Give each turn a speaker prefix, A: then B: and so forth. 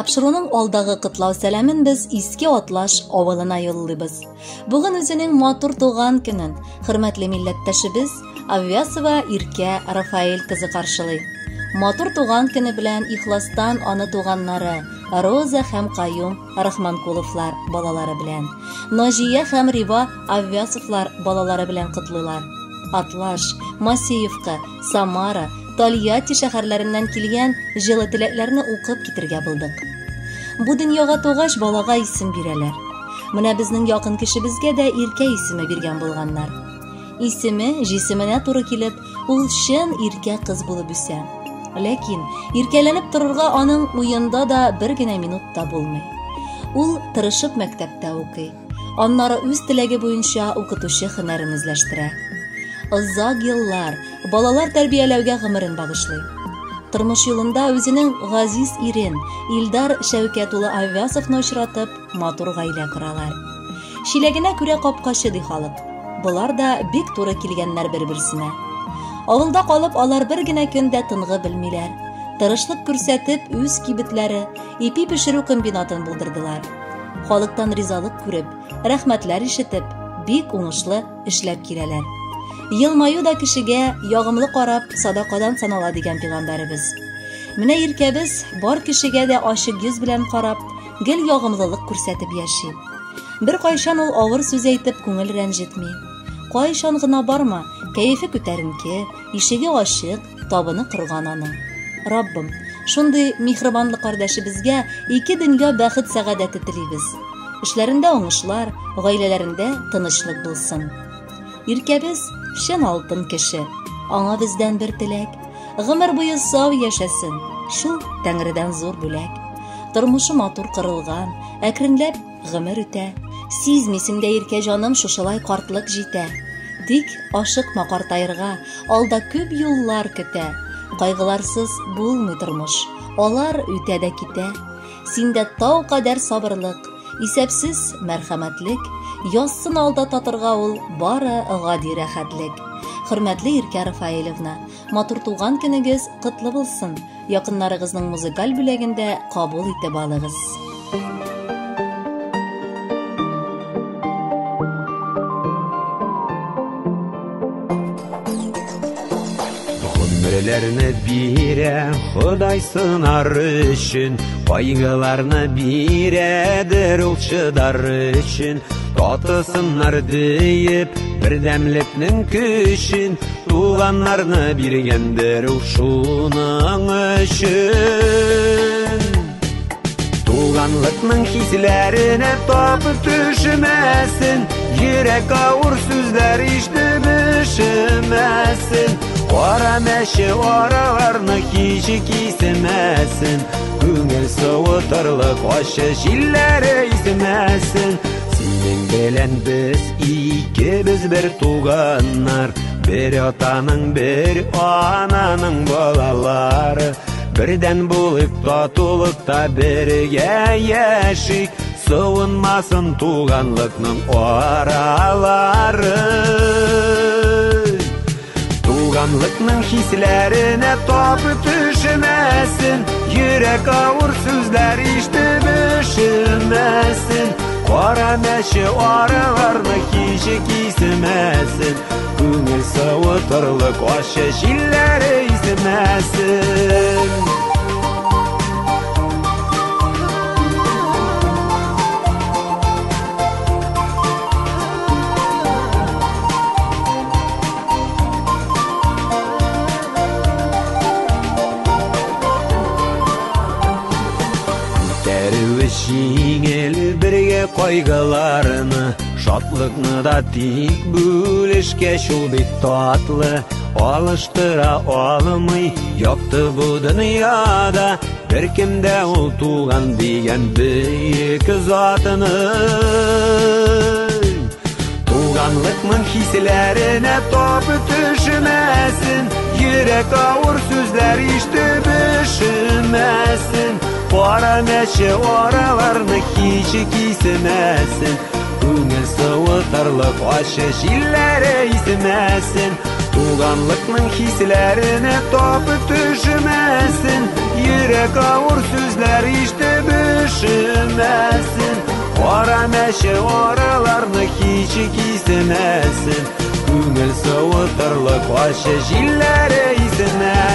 A: Тапшыруның алдагы кытлау сәламен без Иске Атлаш авылына юллыйбыз. Бүген үзенең матур туган көнен хөрмәтле милләттәшебез Аввясова Иркә Рафаэль кызы каршылый. Матур туган көне белән ихластан аны туганнары Роза һәм Каюм Рахманкуловлар балалары белән, Нажия һәм Риба Аввясовлар балалары белән кытлыйлар. Атлаш, Масеевка, Самара, Тольятти шәһәрләреннән килгән җылы теләкләрне укып китергә булдык. Бу дөньяга тугач балага исем бирәләр. Менә безнең якын кешебезгә дә Иркә исеме биргән булганнар. Исеме җисеменә туры килеп, ул чын Иркә кыз булып үсә. Ләкин иркәләнеп торырга аның уенда да бер генә минут та булмый. Ул тырышып мәктәптә укый. Аннары үз теләге буенча укытучы һөнәрен үзләштерә. Озак еллар балалар тәрбияләүгә гомерен багышлый. Тормыш юлында үзенең газиз ирен Илдар Шәүкәт улы Аввясовны очратып, матур гаилә коралар. Чиләгенә күрә капкачы ди халык. Булар да бик туры килгәннәр бер-берсенә. Авылда калып алар бер генә көндә тынгы белмиләр. Тырышлык күрсәтеп үз кибетләре ипи пешерү комбинатын булдырдылар. Халыктан ризалык күреп, рәхмәтләр ишетеп, бик уңышлы эшләп киләләр. Елмаю да кешегә ягымлы карап садакадан санала дигән пәйгамбәребез. Менә Иркәбез бар кешегә дә ачык йөз белән карап, гел ягымлылык күрсәтеп яши. Бер кайчан ул авыр сүз әйтеп күңел рәнҗетми. Кайчан гына барма, кәефе күтәренке, ишеге ачык, табыны кырган аның. Раббым, шундый михрибанлы кардәшебезгә ике дөнья бәхет сәгадәте телибез. Эшләрендә уңышлар, гаиләләрендә тынычлык булсын. Иркәбез чын алтын кеше. Аңа бездән бер теләк, гомер буе сау яшәсен. Шул Тәңредән зур бүләк. Тормышы матур кырылган, әкренләп гомер үтә. Сизмисең дә Иркә җаным шушылай картлык җитә. Тик ашыкма картаерга, алда күп юллар көтә. Кайгыларсыз булмый тормыш, алар үтә дә китә. Синдә тау кадәр сабырлык, исәпсез мәрхәмәтлек, язсын алда татырга ул бары гади рәхәтлек. Хөрмәтле Иркә Рафаэлевна, матур туган көнегез котлы булсын. Якыннарыгызның музыкаль бүләгендә кабул итеп алыгыз.
B: Гомерләрне бирә Ходай сынар өчен, кайгыларны бирәдер ул чыдар өчен. Татысыннар диеп бердәмлекнең көчен, туганнарны биргәндер ул шуның өчен. Туганлыкның хисләренә табып төшмәсен, йөрәк авыр сүзләр ишетеп ишетмәсен. Кара мәче араларны һич кисмәсен, күңел суытырлык ачы җилләре исмәсен. Синең белән без икебез бер туганнар, бер атаның, бер ананың балалары. Бердән булып татулыкта бергә яшик, суынмасын туганлыкның аралары. Туганлыкның хисләренә табып төшмәсен, йөрәк авыр сүзләр ишетеп ишетмәсен. Кара мәче араларны һич кисмәсен, күңел суытырлык ачы җилләре исмәсен. Җиңел бергә кайгыларны, шатлыкны да тик бүлешкә шул бик татлы. Алыштыра алмый якты бу дөньяда, беркемдә ул туган дигән бөек затны. Туганлыкның хисләренә табып төшмәсен, йөрәк авыр сүзләр ишетеп ишетмәсен. Кара мәче араларны һич кисмәсен, күңел суытырлык ачы җилләре исмәсен. Tuğanlıkның hislerine topu düşmesin, yürek ağır sözler işte düşünmesin. Kara meşe oralarını hiç gizlemesin, Күңел сауытырлык ачы җилләре исенә.